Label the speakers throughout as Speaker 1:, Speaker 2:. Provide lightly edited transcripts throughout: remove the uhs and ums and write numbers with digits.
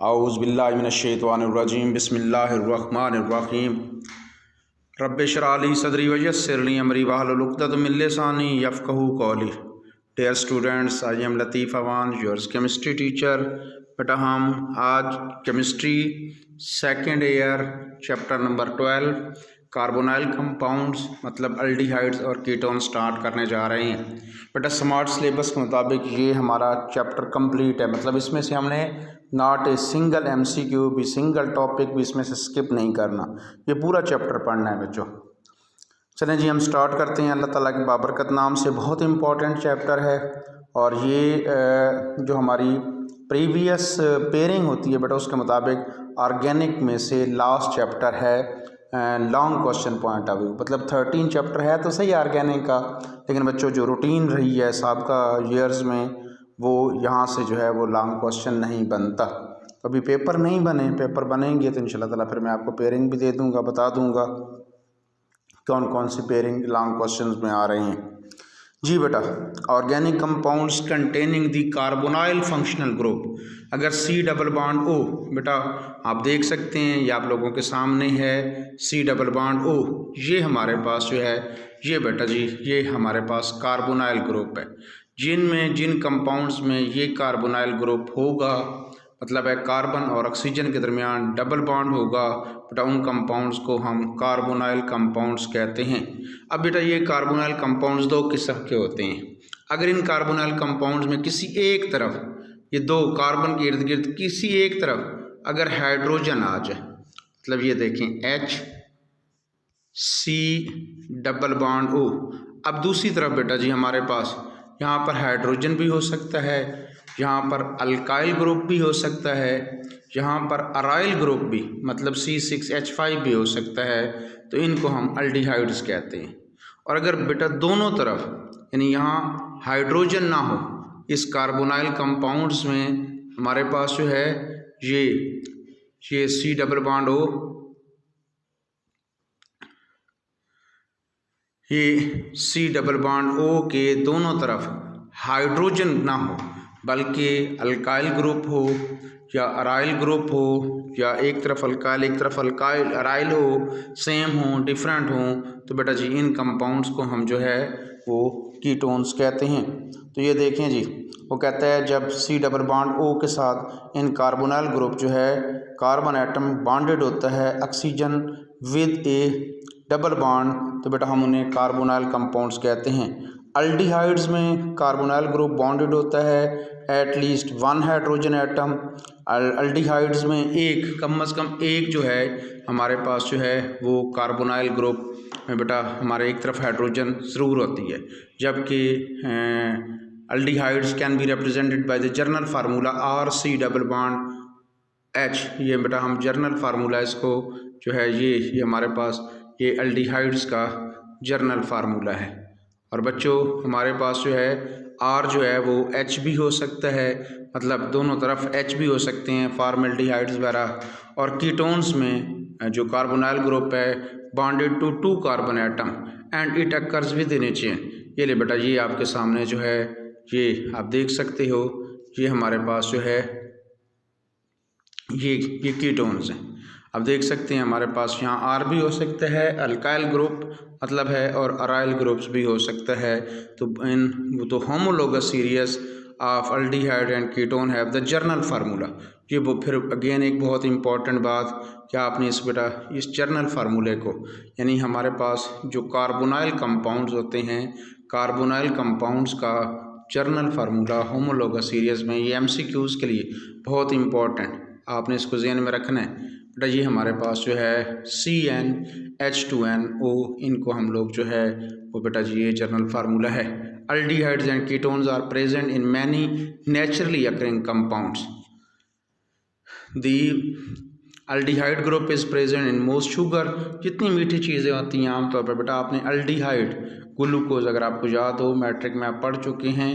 Speaker 1: औज़ुबिल्लाहिमिनश्शैतानिर्रजीम बिस्मिल्लाहिर्रहमानिर्रहीम रब्बि इश्रह ली सदरी वयस्सिर ली अमरी वहलुल उक़दतम मिन लिसानी यफ़क़हू क़ौली। Dear students, I am Latif Awan, yours chemistry teacher. बेटा हम आज chemistry second year chapter number 12 carbonyl compounds मतलब अल्डिहाइड्स और कीटोन स्टार्ट करने जा रहे हैं। बेटा स्मार्ट सिलेबस के मुताबिक ये हमारा चैप्टर कंप्लीट है, मतलब इसमें से हमने नॉट ए सिंगल MCQ भी, सिंगल टॉपिक भी इसमें से स्किप नहीं करना, ये पूरा चैप्टर पढ़ना है बच्चों। चलें जी, हम स्टार्ट करते हैं। अल्लाह ताला की बाबरकत नाम से बहुत इंपॉर्टेंट चैप्टर है और ये जो हमारी प्रीवियस पेयरिंग होती है बेटा उसके मुताबिक ऑर्गेनिक में से लास्ट चैप्टर है long question point of view, मतलब 13 चैप्टर है तो सही ऑर्गेनिक का, लेकिन बच्चों जो रूटीन रही है साबिका ईयर्स में वो यहाँ से जो है वो लॉन्ग क्वेश्चन नहीं बनता। अभी पेपर नहीं बने, पेपर बनेंगे तो इंशाल्लाह ताला फिर मैं आपको पेयरिंग भी दे दूँगा, बता दूँगा कौन कौन सी पेयरिंग लॉन्ग क्वेश्चंस में आ रही हैं। जी बेटा, ऑर्गेनिक कंपाउंड्स कंटेनिंग दी कार्बोनाइल फंक्शनल ग्रुप, अगर C डबल बॉन्ड O, बेटा आप देख सकते हैं ये आप लोगों के सामने है C डबल बॉन्ड O, ये हमारे पास जो है ये बेटा जी ये हमारे पास कार्बोनाइल ग्रुप है। जिन कंपाउंड्स में ये कार्बोनाइल ग्रुप होगा मतलब है कार्बन और ऑक्सीजन के दरमियान डबल बॉन्ड होगा, बेटा उन कंपाउंड्स को हम कार्बोनाइल कंपाउंड्स कहते हैं। अब बेटा ये कार्बोनाइल कंपाउंड्स दो किस्म के होते हैं। अगर इन कार्बोनाइल कंपाउंड्स में किसी एक तरफ, ये दो कार्बन के इर्द गिर्द किसी एक तरफ अगर हाइड्रोजन आ जाए, मतलब ये देखें HC डबल बॉन्ड O, अब दूसरी तरफ बेटा जी हमारे पास यहाँ पर हाइड्रोजन भी हो सकता है, यहाँ पर अल्काइल ग्रुप भी हो सकता है, यहाँ पर अराइल ग्रुप भी मतलब C6H5 भी हो सकता है, तो इनको हम अल्डिहाइड्स कहते हैं। और अगर बेटा दोनों तरफ यानी यहाँ हाइड्रोजन ना हो इस कार्बोनाइल कंपाउंड्स में, हमारे पास जो है ये C डबल बॉन्ड O, ये C डबल बॉन्ड O के दोनों तरफ हाइड्रोजन ना हो बल्कि अल्काइल ग्रुप हो या अराइल ग्रुप हो, या एक तरफ अल्काइल एक तरफ अराइल हो, सेम हो डिफरेंट हो, तो बेटा जी इन कंपाउंड्स को हम जो है वो कीटोन्स कहते हैं। तो ये देखें जी, वो कहता है जब C डबल बॉन्ड O के साथ इन कार्बोनाइल ग्रुप जो है कार्बन एटम बॉन्डेड होता है oxygen with A double bond, तो बेटा हम उन्हें कार्बोनाइल कंपाउंड्स कहते हैं। अल्डिहाइड्स में कार्बोनाइल ग्रुप बॉन्डेड होता है at least one hydrogen atom. Aldehydes में एक कम से कम एक जो है हमारे पास जो है वो कार्बोनाइल ग्रुप में बेटा हमारे एक तरफ हाइड्रोजन ज़रूर होती है, जबकि aldehydes can be represented by the journal formula RC double bond H। ये बेटा हम जर्नल फार्मूला इसको जो है ये हमारे पास ये अल्डिहाइड्स का जर्नल फार्मूला है। और बच्चों हमारे पास जो है R जो है वो H भी हो सकता है, मतलब दोनों तरफ H भी हो सकते हैं फॉर्मल्डिहाइड्स वगैरह। और कीटोन्स में जो कार्बोनाइल ग्रुप है bonded to 2 carbon atom and it occurs within a chain. ये ले बेटा ये आपके सामने जो है ये आप देख सकते हो, ये हमारे पास जो है ये कीटोन्स हैं। अब देख सकते हैं हमारे पास यहाँ R भी हो सकता है अल्काइल ग्रुप मतलब है, और अराइल ग्रुप्स भी हो सकता है। तो homologous series of aldehyde and ketone have the journal formula. ये वो फिर अगेन एक बहुत इंपॉर्टेंट बात क्या आपने इस जर्नल फार्मूले को, यानी हमारे पास जो कार्बोनाइल कंपाउंड्स होते हैं कार्बोनाइल कंपाउंड्स का जर्नल फार्मूला होमोलोगस सीरीज में, ये MCQs के लिए बहुत इंपॉर्टेंट, आपने इसको ज़हन में रखना है। बेटा ये हमारे पास जो है CnH2nO, इनको हम लोग जो है वो बेटा जी ये जर्नल फार्मूला है। Aldehydes and ketones are present in many naturally occurring compounds. The aldehyde group is present in most sugar, जितनी मीठी चीज़ें होती हैं आमतौर पर बेटा आपने अल्डिहाइड ग्लूकोज अगर आपको याद हो मैट्रिक में आप पढ़ चुके हैं,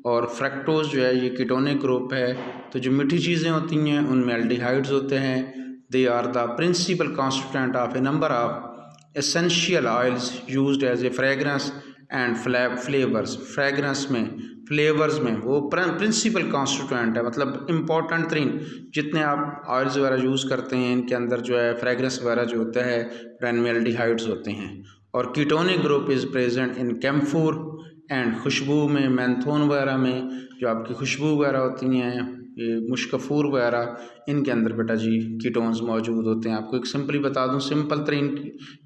Speaker 1: और फ्रक्टोज जो है ये कीटोनिक ग्रुप है। तो जो मीठी चीज़ें होती हैं उनमें अल्डिहाइड्स होते हैं। They are the principal constituent of a number of essential oils used as a fragrance and flavours. Fragrance में फ्लेवर्स में वो प्रिंसिपल कॉन्स्टिट्यूएंट है, मतलब इम्पोर्टेंट तरीन जितने आप ऑयल्स वगैरह यूज़ करते हैं इनके अंदर जो है फ्रेगरेंस वगैरह जो होता है एल्डिहाइड्स होते हैं। और ketonic group is present in camphor and खुशबू में, मैंथोन वगैरह में जो आपकी खुशबू वगैरह होती हैं, ये मुश्कफूर वगैरह, इनके अंदर बेटा जी कीटोन्स मौजूद होते हैं। आपको एक सिंपली बता दूं, सिंपल तरीन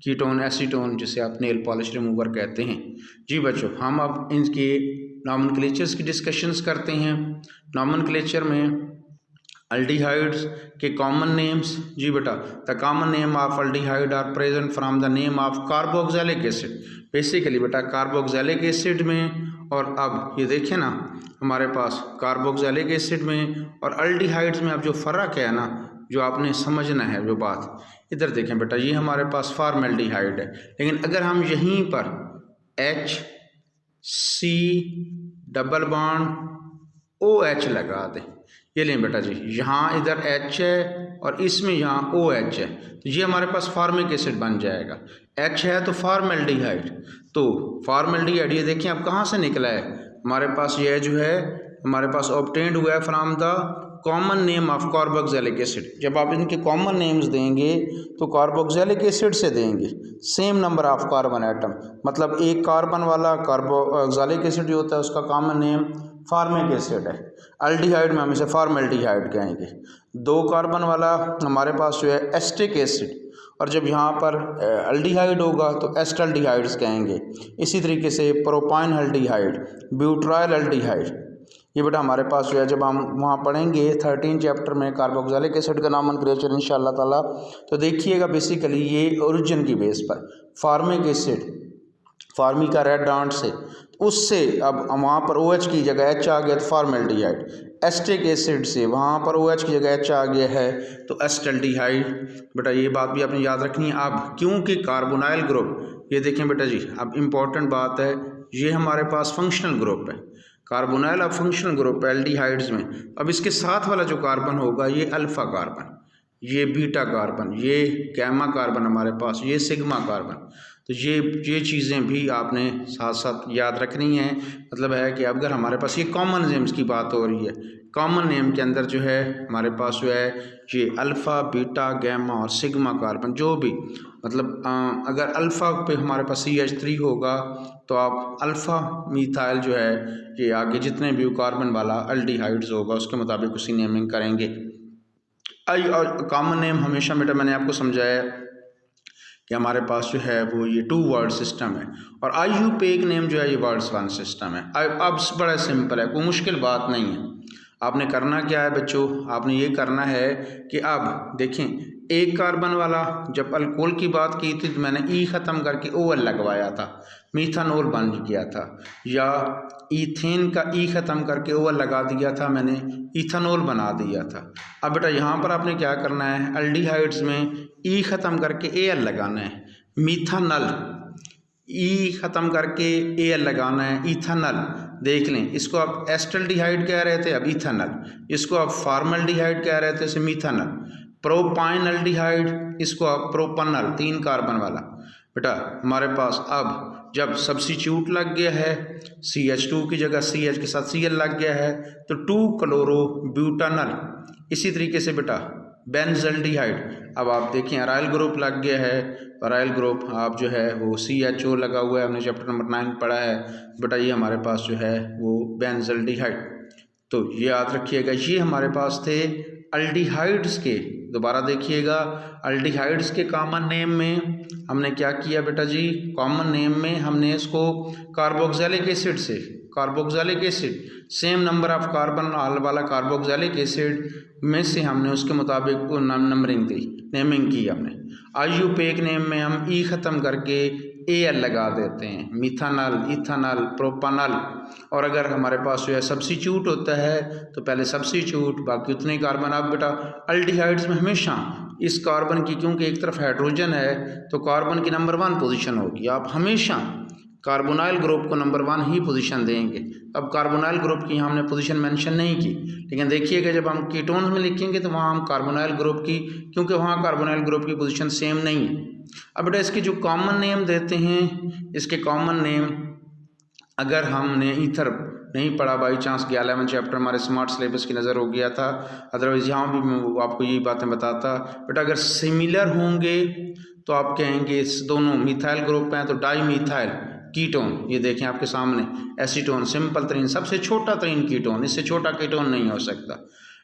Speaker 1: कीटोन एसीटोन जिसे आप नेल पॉलिश रिमूवर कहते हैं। जी बच्चों, हम अब इनके नॉमेनक्लेचर्स की डिस्कशंस करते हैं। नॉमेनक्लेचर में अल्डिहाइड्स के कॉमन नेम्स, जी बेटा, the common name of aldehyde are present from the name of carboxylic acid. Basically बेटा कार्बोक्सिलिक एसिड में, और अब ये देखें ना हमारे पास कार्बोक्सिलिक एसिड में और अल्डिहाइड्स में अब जो फ़र्क है ना, जो आपने समझना है जो बात, इधर देखें बेटा, ये हमारे पास फॉर्मल्डिहाइड है, लेकिन अगर हम यहीं पर HC डबल बॉन्ड OH लगा दें, ये लें बेटा जी, यहाँ इधर H है और इसमें यहाँ OH है, तो ये हमारे पास फार्मिक एसिड बन जाएगा। H है तो फॉर्मल्डिहाइड, तो फॉर्मल्डिहाइड ये देखिए अब कहाँ से निकला है हमारे पास, ये जो है हमारे पास ऑब्टेन्ड हुआ है from the common name of carboxylic acid. जब आप इनके कॉमन नेम्स देंगे तो कार्बोक्सिलिक एसिड से देंगे, same number of carbon atom, मतलब एक कार्बन वाला कार्बोक्सिलिक एसिड जो होता है उसका कॉमन नेम फार्मिक एसिड है। अल्डिहाइड में हम इसे फॉर्मल्डिहाइड कहेंगे। दो कार्बन वाला हमारे पास जो है एस्टिक एसिड, और जब यहाँ पर अल्डिहाइड होगा तो एस्टल्डिहाइड्स कहेंगे। इसी तरीके से प्रोपाइन अल्डिहाइड, ब्यूट्राइल अल्डिहाइड, ये बेटा हमारे पास जो है जब हम वहाँ पढ़ेंगे 13 चैप्टर में कार्बोक्सिलिक एसिड का नॉमेनक्लेचर इंशाअल्लाह ताला, तो देखिएगा बेसिकली ये ओरिजिन की बेस पर फार्मिक एसिड, फार्मिका रेड डांट से, उससे अब वहाँ पर OH की जगह H आ गया तो फॉर्मल्डिहाइड, एस्टिक एसिड से वहाँ पर OH की जगह H आ गया है तो एस्टल्डिहाइड। बेटा ये बात भी आपने याद रखनी है। अब क्योंकि कार्बोनाइल ग्रुप, ये देखें बेटा जी, अब इम्पॉर्टेंट बात है, ये हमारे पास फंक्शनल ग्रुप है, कार्बोनाइल अब फंक्शनल ग्रुप है एल्डिहाइड्स में। अब इसके साथ वाला जो कार्बन होगा ये अल्फ़ा कार्बन, ये बीटा कार्बन, ये गैमा कार्बन हमारे पास, ये सिग्मा कार्बन, तो ये चीज़ें भी आपने साथ साथ याद रखनी है। मतलब है कि अगर हमारे पास ये कॉमन नेम्स की बात हो रही है, कॉमन नेम के अंदर जो है हमारे पास जो है ये अल्फ़ा, बीटा, गैमा और सिग्मा कार्बन, जो भी मतलब अगर अल्फ़ा पे हमारे पास CH3 होगा तो आप अल्फ़ा मीथाइल जो है ये आगे जितने भी कार्बन वाला अल्डिहाइड्स होगा उसके मुताबिक उसी नेमिंग करेंगे। कॉमन नेम हमेशा बेटा मैंने आपको समझाया कि हमारे पास जो है वो ये 2 वर्ड सिस्टम है, और IUPAC नेम जो है ये वर्ड्स 1 सिस्टम है। अब बड़ा सिंपल है, कोई मुश्किल बात नहीं है। आपने करना क्या है बच्चों, आपने ये करना है कि अब देखें एक कार्बन वाला जब अल्कोहल की बात की थी तो मैंने ई ख़त्म करके OL लगवाया था, मीथानोल बन गया था, या ईथेन का ई ख़त्म करके OL लगा दिया था, मैंने इथानोल बना दिया था। अब बेटा यहाँ पर आपने क्या करना है, अल्डिहाइड्स में ई ख़त्म करके AL लगाना है, मीथानल ई ख़त्म करके AL लगाना है, इथानल। देख लें, इसको आप एस्टल्डिहाइड कह रहे थे, अब इथानल, इसको आप फॉर्मल्डिहाइड कह रहे थे, इसे मीथानल। प्रोपाइन अल्डिहाइड, इसको आप प्रोपनल, 3 कार्बन वाला। बेटा हमारे पास अब जब सब्स्टिट्यूट लग गया है, CH2 की जगह CH के साथ Cl लग गया है तो 2 क्लोरो ब्यूटानल। इसी तरीके से बेटा बेंजल्डिहाइड, अब आप देखें अराइल ग्रुप लग गया है, अराइल ग्रुप आप जो है वो CHO लगा हुआ है, हमने चैप्टर नंबर 9 पढ़ा है बेटा, ये हमारे पास जो है वो बेंजल्डिहाइड। तो ये याद रखिएगा, ये हमारे पास थे अल्डिहाइड्स के। दोबारा देखिएगा, अल्डिहाइड्स के कॉमन नेम में हमने क्या किया बेटा जी, कॉमन नेम में हमने इसको कार्बोक्सिलिक एसिड से, carboxylic acid same number of carbon वाला कार्बोक्सिलिक एसिड में से हमने उसके मुताबिक नंबरिंग दी, नेमिंग की हमने। IUPAC नेम में हम ई ख़त्म करके AL लगा देते हैं, मिथानल, इथानल, प्रोपानल। और अगर हमारे पास जो है सब्स्टिट्यूट होता है तो पहले सब्स्टिट्यूट, बाकी उतने कार्बन। अब बेटा अल्डिहाइड्स में हमेशा इस कार्बन की, क्योंकि एक तरफ हाइड्रोजन है तो कार्बन की नंबर 1 पोजीशन होगी, आप हमेशा कार्बोनाइल ग्रुप को नंबर 1 ही पोजीशन देंगे। अब कार्बोनाइल ग्रुप की हमने पोजीशन मेंशन नहीं की, लेकिन देखिएगा जब हम कीटोन्स में लिखेंगे तो वहाँ हम कार्बोनाइल ग्रुप की, क्योंकि वहाँ कार्बोनाइल ग्रुप की पोजीशन सेम नहीं है। अब बेटा इसके जो कॉमन नेम देते हैं, इसके कॉमन नेम अगर हमने ईथर नहीं पढ़ा बाई चांस कि 11 चैप्टर हमारे स्मार्ट सिलेबस की नज़र हो गया था, अदरवाइज़ यहाँ भी मैं आपको यही बातें बताता। बट अगर सिमिलर होंगे तो आप कहेंगे दोनों मिथाइल ग्रुप हैं तो डाई मिथाइल कीटोन, ये देखें आपके सामने एसीटोन सिंपल तरीन सबसे छोटा तरीन कीटोन, इससे छोटा कीटोन नहीं हो सकता।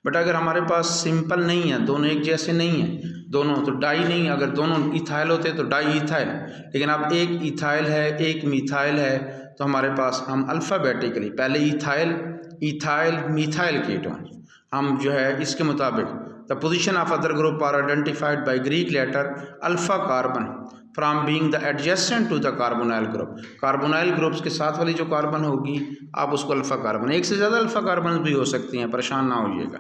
Speaker 1: बट अगर हमारे पास सिंपल नहीं है, दोनों एक जैसे नहीं हैं, दोनों तो डाई नहीं, अगर दोनों इथाइल होते तो डाई इथाइल, लेकिन अब एक इथाइल है एक मिथाइल है, तो हमारे पास हम अल्फ़ाबेटिकली पहले इथाइल इथाइल मिथाइल कीटोन हम जो है इसके मुताबिक the position of other group are identified by Greek letter alpha carbon from being the adjacent to the carbonyl group. Carbonyl groups के साथ वाली जो कार्बन होगी आप उसको अल्फ़ा कार्बन, एक से ज़्यादा अल्फ़ा कार्बन भी हो सकती हैं, परेशान ना होइएगा।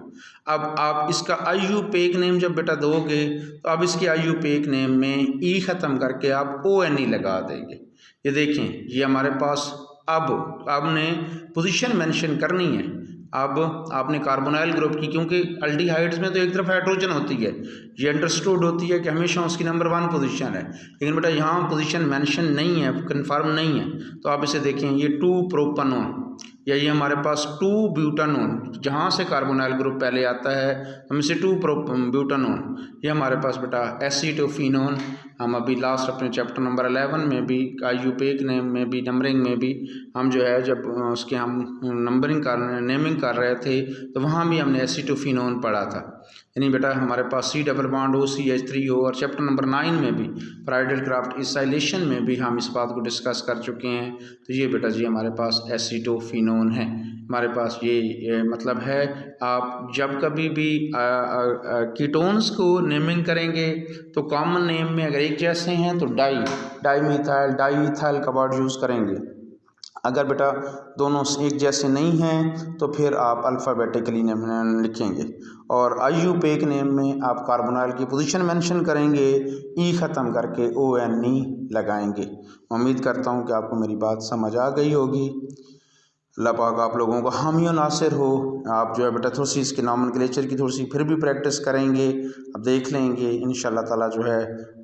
Speaker 1: अब आप इसका IUPAC नेम जब बेटा दोगे तो अब इसके IUPAC नेम में ई ख़त्म करके आप ONE लगा देंगे। ये देखें ये हमारे पास अब आपने पोजीशन मेंशन करनी है। अब आपने कार्बोनाइल ग्रुप की, क्योंकि अल्डिहाइड्स में तो एक तरफ हाइड्रोजन होती है, ये अंडरस्टूड होती है कि हमेशा उसकी नंबर 1 पोजीशन है, लेकिन बेटा यहाँ पोजीशन मेंशन नहीं है, कंफर्म नहीं है। तो आप इसे देखें ये 2 प्रोपेनॉन या ये हमारे पास 2 ब्यूटानोन, जहाँ से कार्बोनाइल ग्रुप पहले आता है हम इसे 2 ब्यूटानोन, ये हमारे पास बेटा एसीटोफिनोन। हम अभी लास्ट अपने चैप्टर नंबर 11 में भी IUPAC नेम में भी नंबरिंग में भी हम जो है जब उसके हम नंबरिंग कर नेमिंग कर रहे थे तो वहाँ भी हमने एसीटोफिनोन पढ़ा था। यानी बेटा हमारे पास C डबल बॉन्ड OCH3 हो, और चैप्टर नंबर 9 में भी प्राइडल क्राफ्ट इसाइलेशन में भी हम इस बात को डिस्कस कर चुके हैं। तो ये बेटा जी हमारे पास एसीटोफिनोन है हमारे पास। ये मतलब है आप जब कभी भी कीटोन्स को नेमिंग करेंगे तो कॉमन नेम में अगर एक जैसे हैं तो डाई मिथाइल डाई इथाइल का वर्ड यूज़ करेंगे। अगर बेटा दोनों एक जैसे नहीं हैं तो फिर आप अल्फ़ाबेटिकली नेम लिखेंगे, और IUPAC नेम में आप कार्बोनाइल की पोजीशन मेंशन करेंगे, ई ख़त्म करके ONE लगाएंगे। उम्मीद करता हूँ कि आपको मेरी बात समझ आ गई होगी। अल्लाह पाक आप लोगों को हामी और नासिर हो। आप जो है बेटा थोड़ी सी इसके नॉमेनक्लेचर की थोड़ी सी फिर भी प्रैक्टिस करेंगे, अब देख लेंगे इंशाल्लाह ताला जो है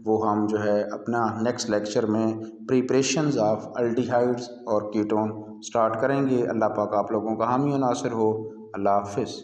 Speaker 1: वो हम जो है अपना नेक्स्ट लेक्चर में प्रिपरेशंस ऑफ अल्डिहाइड्स और कीटोन स्टार्ट करेंगे। अल्लाह पाक आप लोगों का हामी और नासिर हो। अल्लाह हाफिज़।